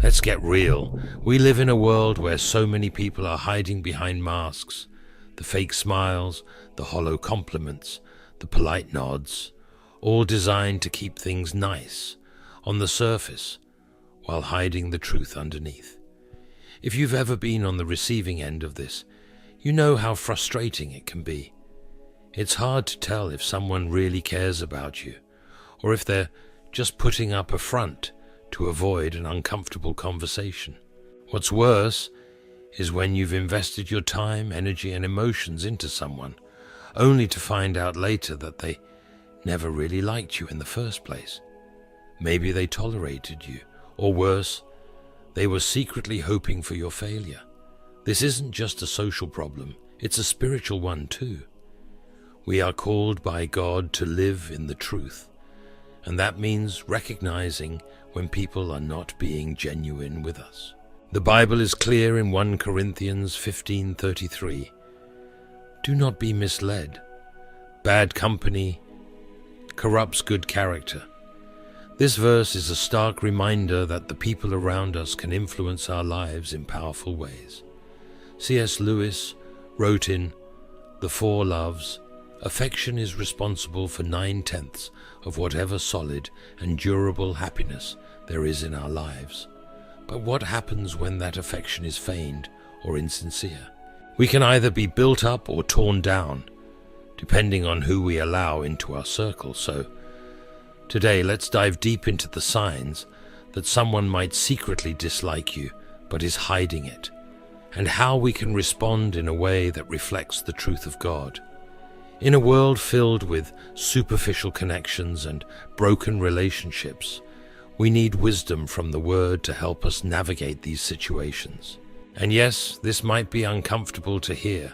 Let's get real. We live in a world where so many people are hiding behind masks, the fake smiles, the hollow compliments, the polite nods, all designed to keep things nice on the surface while hiding the truth underneath. If you've ever been on the receiving end of this, you know how frustrating it can be. It's hard to tell if someone really cares about you, or if they're just putting up a front to avoid an uncomfortable conversation. What's worse is when you've invested your time, energy, and emotions into someone, only to find out later that they never really liked you in the first place. Maybe they tolerated you, or worse, they were secretly hoping for your failure. This isn't just a social problem, it's a spiritual one too. We are called by God to live in the truth, and that means recognizing when people are not being genuine with us. The Bible is clear in 1 Corinthians 15:33. Do not be misled. Bad company corrupts good character. This verse is a stark reminder that the people around us can influence our lives in powerful ways. C.S. Lewis wrote in The Four Loves, affection is responsible for 9/10 of whatever solid and durable happiness there is in our lives. But what happens when that affection is feigned or insincere? We can either be built up or torn down, depending on who we allow into our circle. So, today let's dive deep into the signs that someone might secretly dislike you but is hiding it, and how we can respond in a way that reflects the truth of God. In a world filled with superficial connections and broken relationships, we need wisdom from the Word to help us navigate these situations. And yes, this might be uncomfortable to hear,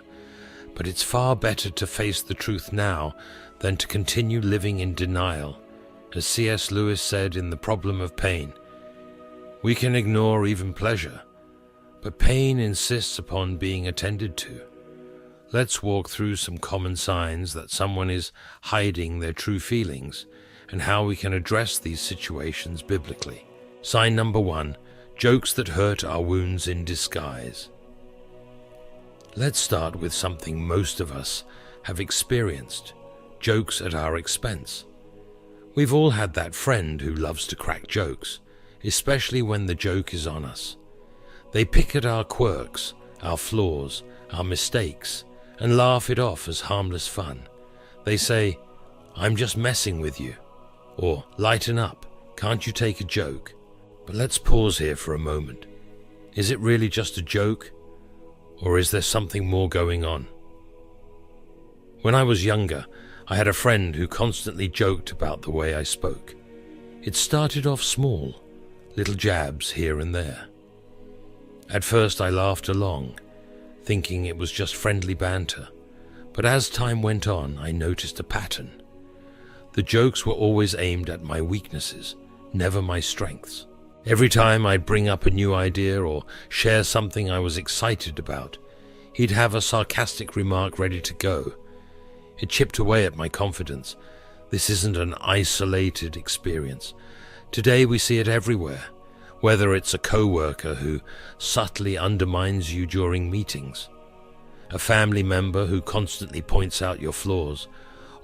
but it's far better to face the truth now than to continue living in denial. As C.S. Lewis said in The Problem of Pain, we can ignore even pleasure, but pain insists upon being attended to. Let's walk through some common signs that someone is hiding their true feelings and how we can address these situations biblically. Sign number 1, jokes that hurt our wounds in disguise. Let's start with something most of us have experienced, jokes at our expense. We've all had that friend who loves to crack jokes, especially when the joke is on us. They pick at our quirks, our flaws, our mistakes, and laugh it off as harmless fun. They say, "I'm just messing with you," or "Lighten up, can't you take a joke?" But let's pause here for a moment. Is it really just a joke, or is there something more going on? When I was younger, I had a friend who constantly joked about the way I spoke. It started off small, little jabs here and there. At first I laughed along, thinking it was just friendly banter, but as time went on, I noticed a pattern. The jokes were always aimed at my weaknesses, never my strengths. Every time I'd bring up a new idea or share something I was excited about, he'd have a sarcastic remark ready to go. It chipped away at my confidence. This isn't an isolated experience. Today we see it everywhere. Whether it's a co-worker who subtly undermines you during meetings, a family member who constantly points out your flaws,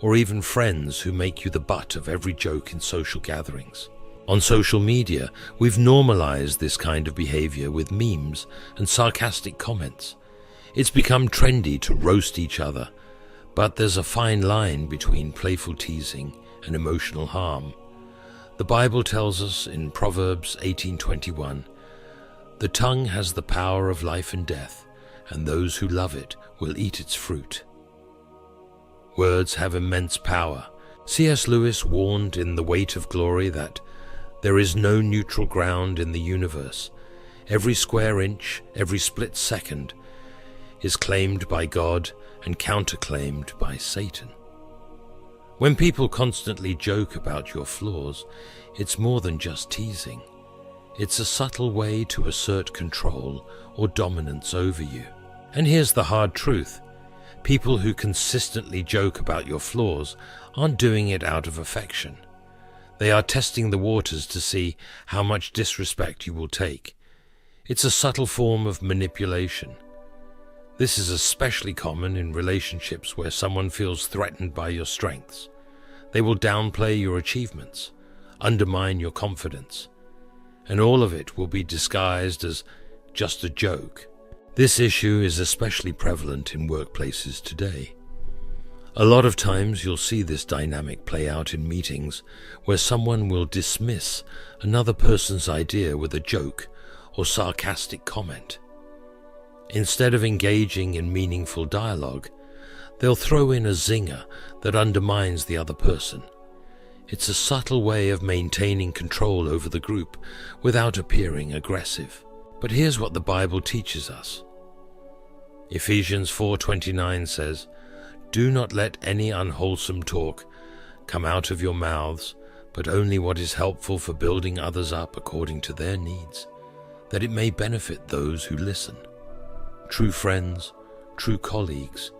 or even friends who make you the butt of every joke in social gatherings. On social media, we've normalized this kind of behavior with memes and sarcastic comments. It's become trendy to roast each other, but there's a fine line between playful teasing and emotional harm. The Bible tells us in Proverbs 18:21, "The tongue has the power of life and death, and those who love it will eat its fruit." Words have immense power. C.S. Lewis warned in The Weight of Glory that there is no neutral ground in the universe. Every square inch, every split second is claimed by God and counterclaimed by Satan. When people constantly joke about your flaws, it's more than just teasing. It's a subtle way to assert control or dominance over you. And here's the hard truth. People who consistently joke about your flaws aren't doing it out of affection. They are testing the waters to see how much disrespect you will take. It's a subtle form of manipulation. This is especially common in relationships where someone feels threatened by your strengths. They will downplay your achievements, undermine your confidence, and all of it will be disguised as just a joke. This issue is especially prevalent in workplaces today. A lot of times you'll see this dynamic play out in meetings where someone will dismiss another person's idea with a joke or sarcastic comment. Instead of engaging in meaningful dialogue, they'll throw in a zinger that undermines the other person. It's a subtle way of maintaining control over the group without appearing aggressive. But here's what the Bible teaches us. Ephesians 4:29 says, "Do not let any unwholesome talk come out of your mouths, but only what is helpful for building others up according to their needs, that it may benefit those who listen." True friends, true colleagues,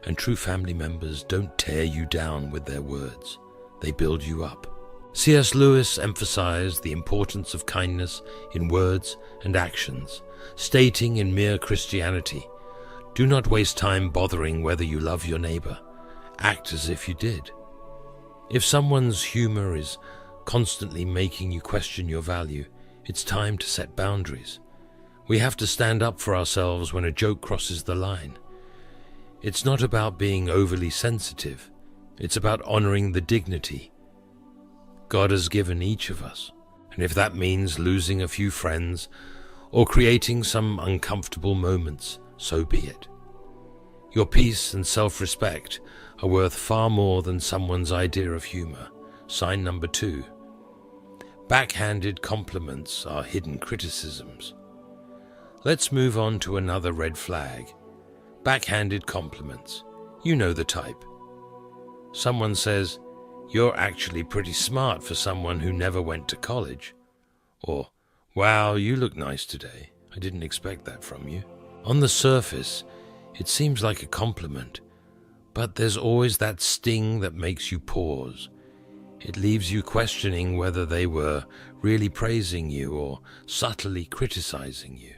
and true family members don't tear you down with their words. They build you up. C.S. Lewis emphasized the importance of kindness in words and actions, stating in Mere Christianity, "Do not waste time bothering whether you love your neighbor. Act as if you did." If someone's humor is constantly making you question your value, it's time to set boundaries. We have to stand up for ourselves when a joke crosses the line. It's not about being overly sensitive. It's about honoring the dignity God has given each of us. And if that means losing a few friends or creating some uncomfortable moments, so be it. Your peace and self-respect are worth far more than someone's idea of humor. Sign number 2. Backhanded compliments are hidden criticisms. Let's move on to another red flag. Backhanded compliments. You know the type. Someone says, "You're actually pretty smart for someone who never went to college." Or, "Wow, you look nice today. I didn't expect that from you." On the surface, it seems like a compliment, but there's always that sting that makes you pause. It leaves you questioning whether they were really praising you or subtly criticizing you.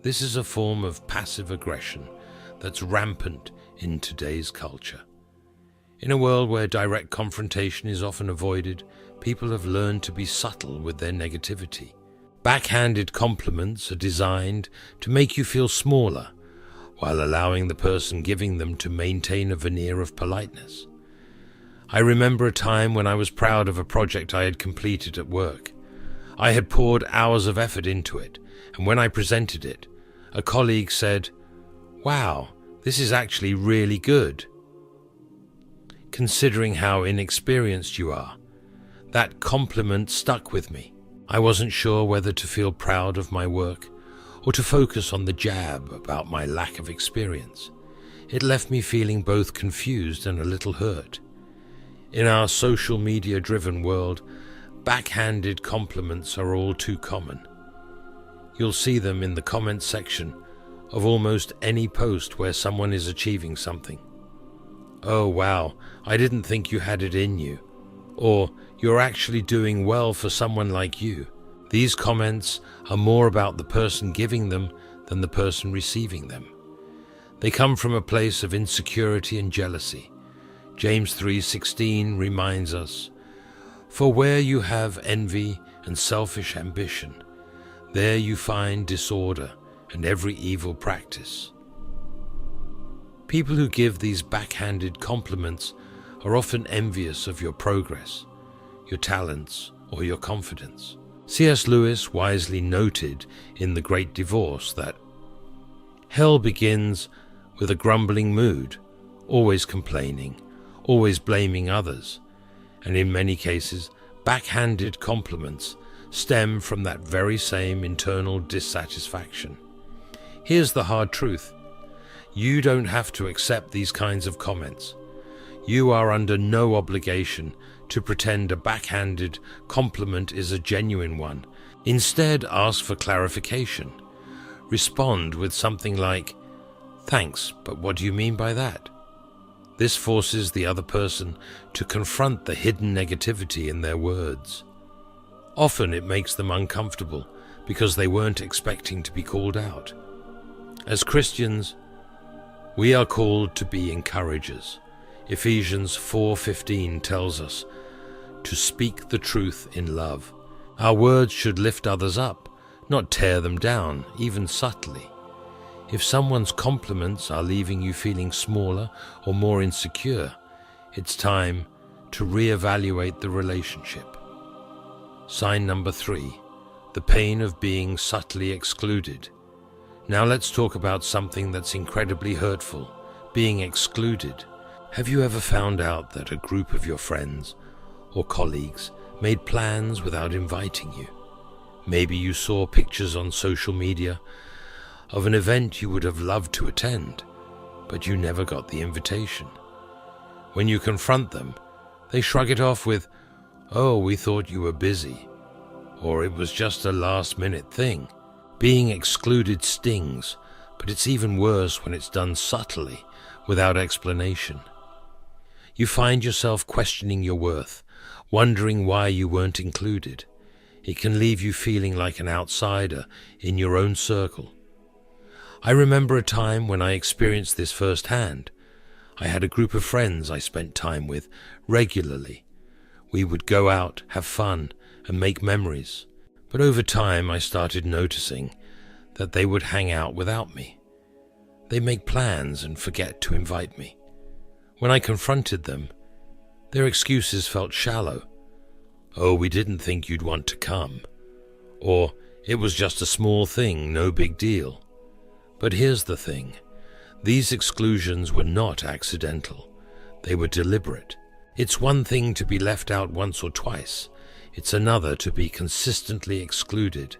This is a form of passive aggression that's rampant in today's culture. In a world where direct confrontation is often avoided, people have learned to be subtle with their negativity. Backhanded compliments are designed to make you feel smaller, while allowing the person giving them to maintain a veneer of politeness. I remember a time when I was proud of a project I had completed at work. I had poured hours of effort into it, and when I presented it, a colleague said, "Wow, this is actually really good." Considering how inexperienced you are, that compliment stuck with me. I wasn't sure whether to feel proud of my work or to focus on the jab about my lack of experience. It left me feeling both confused and a little hurt. In our social media-driven world, backhanded compliments are all too common. You'll see them in the comments section of almost any post where someone is achieving something. "Oh wow, I didn't think you had it in you," or "You're actually doing well for someone like you." These comments are more about the person giving them than the person receiving them. They come from a place of insecurity and jealousy. James 3:16 reminds us, "For where you have envy and selfish ambition, there you find disorder and every evil practice." People who give these backhanded compliments are often envious of your progress, your talents, or your confidence. C.S. Lewis wisely noted in The Great Divorce that hell begins with a grumbling mood, always complaining, always blaming others, and in many cases, backhanded compliments stem from that very same internal dissatisfaction. Here's the hard truth. You don't have to accept these kinds of comments. You are under no obligation to pretend a backhanded compliment is a genuine one. Instead, ask for clarification. Respond with something like, "Thanks, but what do you mean by that?" This forces the other person to confront the hidden negativity in their words. Often it makes them uncomfortable because they weren't expecting to be called out. As Christians, we are called to be encouragers. Ephesians 4:15 tells us to speak the truth in love. Our words should lift others up, not tear them down, even subtly. If someone's compliments are leaving you feeling smaller or more insecure, it's time to reevaluate the relationship. Sign number 3, the pain of being subtly excluded. Now let's talk about something that's incredibly hurtful, being excluded. Have you ever found out that a group of your friends or colleagues made plans without inviting you? Maybe you saw pictures on social media of an event you would have loved to attend, but you never got the invitation. When you confront them, they shrug it off with, "Oh, we thought you were busy," or "It was just a last-minute thing." Being excluded stings, but it's even worse when it's done subtly, without explanation. You find yourself questioning your worth, wondering why you weren't included. It can leave you feeling like an outsider in your own circle. I remember a time when I experienced this firsthand. I had a group of friends I spent time with regularly. We would go out, have fun, and make memories. But over time I started noticing that they would hang out without me. They make plans and forget to invite me. When I confronted them, their excuses felt shallow. "Oh, we didn't think you'd want to come." Or, "It was just a small thing, no big deal." But here's the thing. These exclusions were not accidental. They were deliberate. It's one thing to be left out once or twice. It's another to be consistently excluded.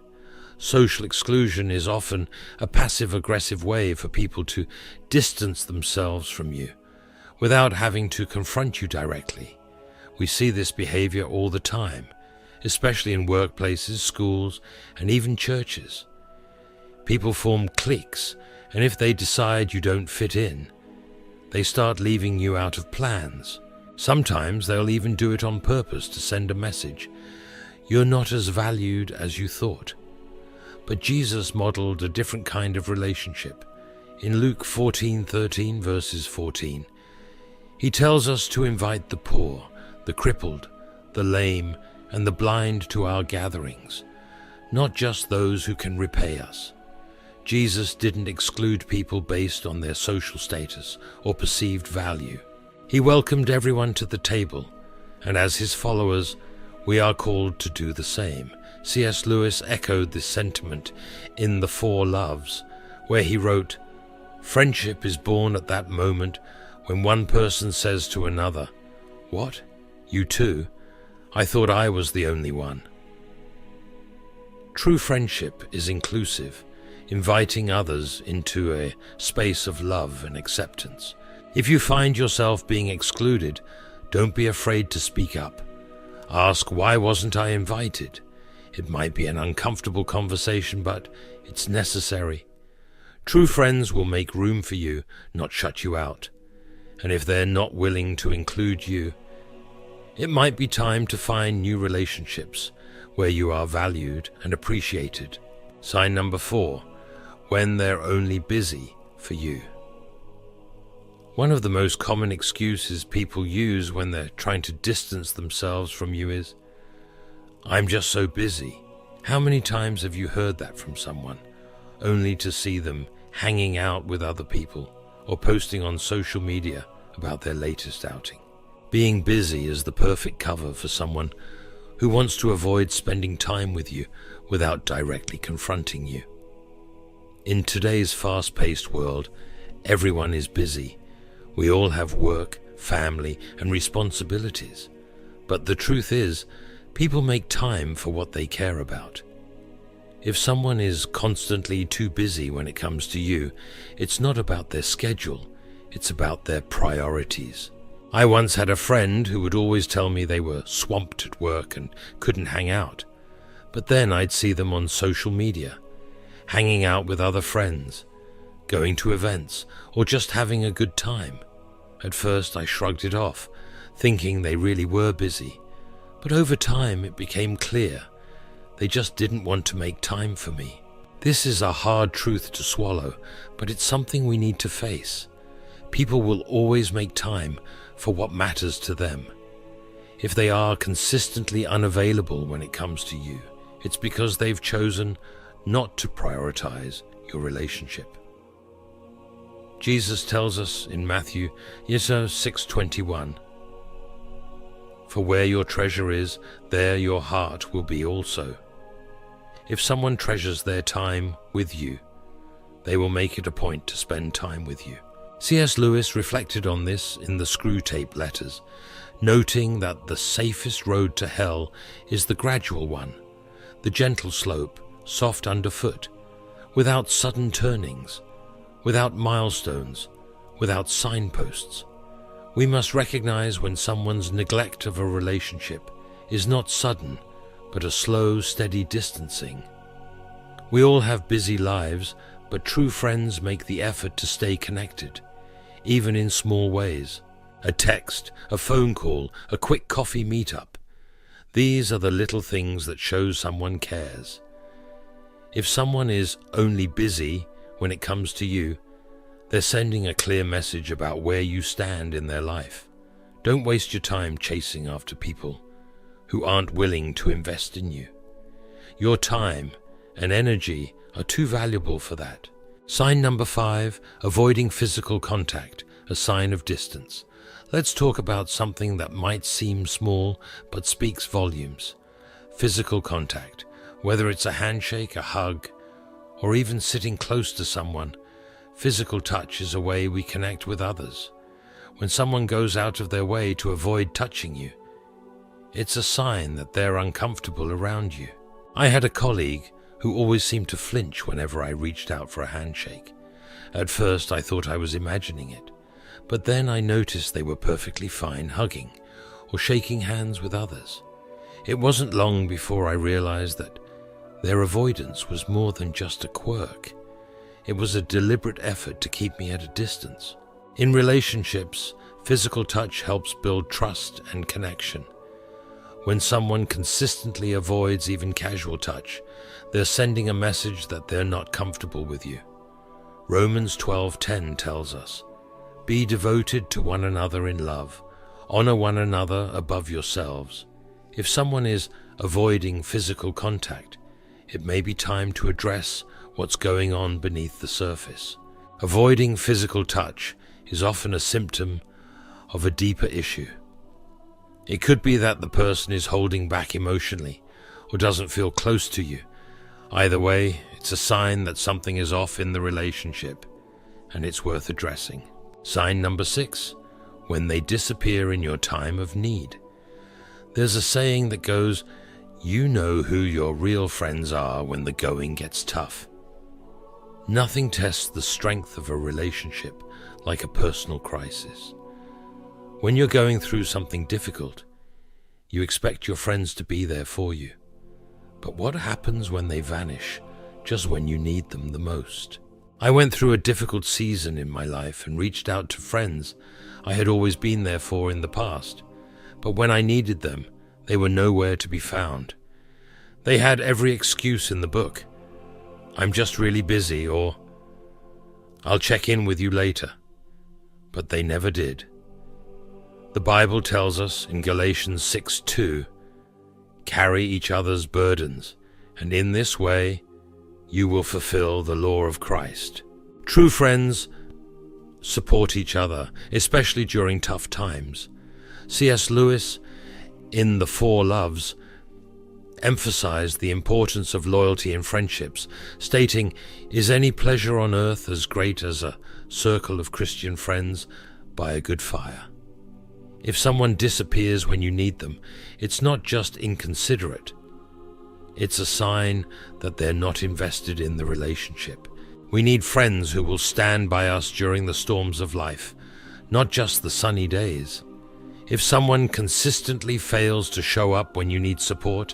Social exclusion is often a passive-aggressive way for people to distance themselves from you, without having to confront you directly. We see this behavior all the time, especially in workplaces, schools, and even churches. People form cliques, and if they decide you don't fit in, they start leaving you out of plans. Sometimes they'll even do it on purpose to send a message. You're not as valued as you thought. But Jesus modeled a different kind of relationship. In Luke 14:13 verses 14, he tells us to invite the poor, the crippled, the lame, and the blind to our gatherings, not just those who can repay us. Jesus didn't exclude people based on their social status or perceived value. He welcomed everyone to the table, and as his followers, we are called to do the same. C.S. Lewis echoed this sentiment in The Four Loves, where he wrote, "Friendship is born at that moment when one person says to another, 'What? You too? I thought I was the only one.'" True friendship is inclusive, inviting others into a space of love and acceptance. If you find yourself being excluded, don't be afraid to speak up. Ask, "Why wasn't I invited?" It might be an uncomfortable conversation, but it's necessary. True friends will make room for you, not shut you out. And if they're not willing to include you, it might be time to find new relationships where you are valued and appreciated. Sign number 4, when they're only busy for you. One of the most common excuses people use when they're trying to distance themselves from you is, "I'm just so busy." How many times have you heard that from someone, only to see them hanging out with other people or posting on social media about their latest outing? Being busy is the perfect cover for someone who wants to avoid spending time with you without directly confronting you. In today's fast-paced world, everyone is busy. We all have work, family, and responsibilities. But the truth is, people make time for what they care about. If someone is constantly too busy when it comes to you, it's not about their schedule, it's about their priorities. I once had a friend who would always tell me they were swamped at work and couldn't hang out. But then I'd see them on social media, hanging out with other friends, going to events, or just having a good time. At first I shrugged it off, thinking they really were busy. But over time it became clear they just didn't want to make time for me. This is a hard truth to swallow, but it's something we need to face. People will always make time for what matters to them. If they are consistently unavailable when it comes to you, it's because they've chosen not to prioritize your relationship. Jesus tells us in Matthew 6:21, "For where your treasure is, there your heart will be also." If someone treasures their time with you, they will make it a point to spend time with you. C.S. Lewis reflected on this in the Screw Tape Letters, noting that the safest road to hell is the gradual one, the gentle slope, soft underfoot, without sudden turnings, without milestones, without signposts. We must recognize when someone's neglect of a relationship is not sudden, but a slow, steady distancing. We all have busy lives, but true friends make the effort to stay connected, even in small ways. A text, a phone call, a quick coffee meetup. These are the little things that show someone cares. If someone is only busy when it comes to you, they're sending a clear message about where you stand in their life. Don't waste your time chasing after people who aren't willing to invest in you. Your time and energy are too valuable for that. Sign number 5, avoiding physical contact, a sign of distance. Let's talk about something that might seem small but speaks volumes. Physical contact, whether it's a handshake, a hug, or even sitting close to someone. Physical touch is a way we connect with others. When someone goes out of their way to avoid touching you, it's a sign that they're uncomfortable around you. I had a colleague who always seemed to flinch whenever I reached out for a handshake. At first I thought I was imagining it, but then I noticed they were perfectly fine hugging or shaking hands with others. It wasn't long before I realized that their avoidance was more than just a quirk. It was a deliberate effort to keep me at a distance. In relationships, physical touch helps build trust and connection. When someone consistently avoids even casual touch, they're sending a message that they're not comfortable with you. Romans 12:10 tells us, "Be devoted to one another in love. Honor one another above yourselves." If someone is avoiding physical contact, it may be time to address what's going on beneath the surface. Avoiding physical touch is often a symptom of a deeper issue. It could be that the person is holding back emotionally or doesn't feel close to you. Either way, it's a sign that something is off in the relationship, and it's worth addressing. Sign number 6, when they disappear in your time of need. There's a saying that goes, "You know who your real friends are when the going gets tough." Nothing tests the strength of a relationship like a personal crisis. When you're going through something difficult, you expect your friends to be there for you. But what happens when they vanish just when you need them the most? I went through a difficult season in my life and reached out to friends I had always been there for in the past. But when I needed them, they were nowhere to be found. They had every excuse in the book. "I'm just really busy," or "I'll check in with you later." But they never did. The Bible tells us in Galatians 6:2, "Carry each other's burdens, and in this way you will fulfill the law of Christ." True friends support each other, especially during tough times. C.S. Lewis, in The Four Loves, emphasized the importance of loyalty in friendships, stating, "Is any pleasure on earth as great as a circle of Christian friends by a good fire?" If someone disappears when you need them, it's not just inconsiderate. It's a sign that they're not invested in the relationship. We need friends who will stand by us during the storms of life, not just the sunny days. If someone consistently fails to show up when you need support,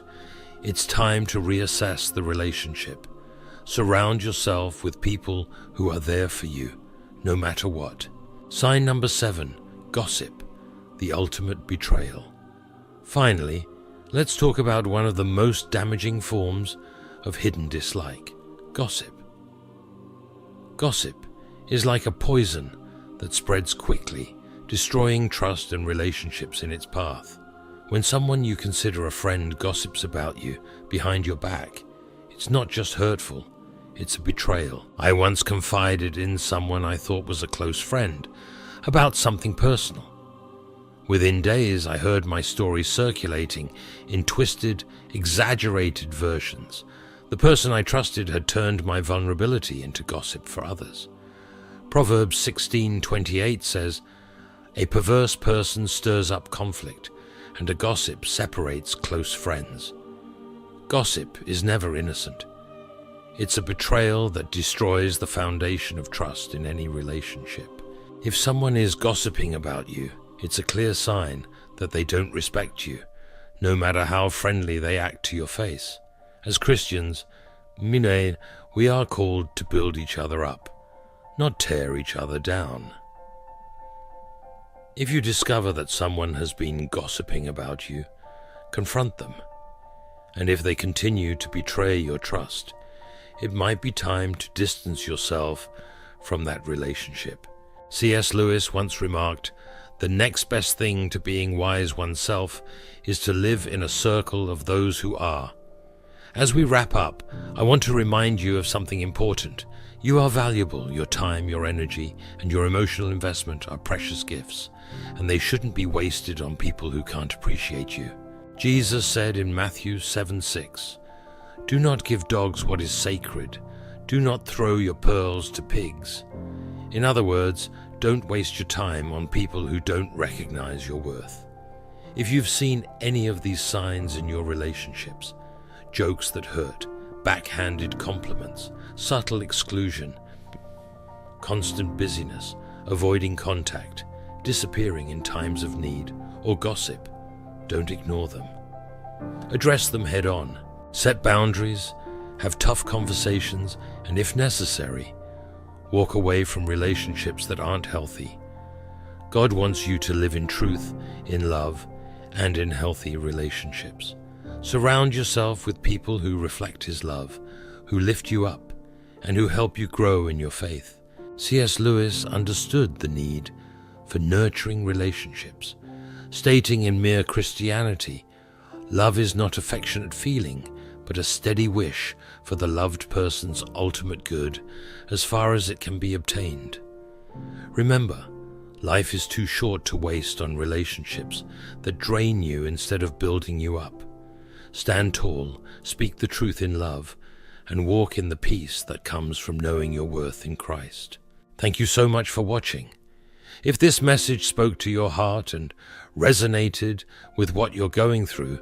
it's time to reassess the relationship. Surround yourself with people who are there for you, no matter what. Sign number 7, Gossip, the ultimate betrayal. Finally, let's talk about one of the most damaging forms of hidden dislike: gossip. Gossip is like a poison that spreads quickly, destroying trust and relationships in its path. When someone you consider a friend gossips about you behind your back, it's not just hurtful, it's a betrayal. I once confided in someone I thought was a close friend about something personal. Within days, I heard my story circulating in twisted, exaggerated versions. The person I trusted had turned my vulnerability into gossip for others. Proverbs 16:28 says, "A perverse person stirs up conflict, and a gossip separates close friends." Gossip is never innocent. It's a betrayal that destroys the foundation of trust in any relationship. If someone is gossiping about you, it's a clear sign that they don't respect you, no matter how friendly they act to your face. As Christians, we are called to build each other up, not tear each other down. If you discover that someone has been gossiping about you, confront them. And if they continue to betray your trust, it might be time to distance yourself from that relationship. C.S. Lewis once remarked, "The next best thing to being wise oneself is to live in a circle of those who are." As we wrap up, I want to remind you of something important. You are valuable. Your time, your energy, and your emotional investment are precious gifts, and they shouldn't be wasted on people who can't appreciate you. Jesus said in Matthew 7:6, "Do not give dogs what is sacred. Do not throw your pearls to pigs." In other words, don't waste your time on people who don't recognize your worth. If you've seen any of these signs in your relationships, jokes that hurt, backhanded compliments, subtle exclusion, constant busyness, avoiding contact, disappearing in times of need, or gossip, don't ignore them. Address them head on. Set boundaries, have tough conversations, and if necessary, walk away from relationships that aren't healthy. God wants you to live in truth, in love, and in healthy relationships. Surround yourself with people who reflect His love, who lift you up, and who help you grow in your faith. C.S. Lewis understood the need for nurturing relationships, stating in Mere Christianity, "Love is not affectionate feeling, but a steady wish for the loved person's ultimate good as far as it can be obtained." Remember, life is too short to waste on relationships that drain you instead of building you up. Stand tall, speak the truth in love, and walk in the peace that comes from knowing your worth in Christ. Thank you so much for watching. If this message spoke to your heart and resonated with what you're going through,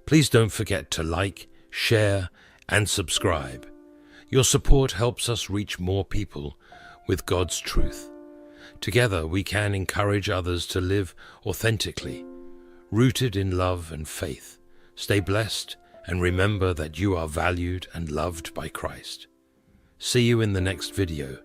please don't forget to like, share, and subscribe. Your support helps us reach more people with God's truth. Together we can encourage others to live authentically, rooted in love and faith. Stay blessed and remember that you are valued and loved by Christ. See you in the next video.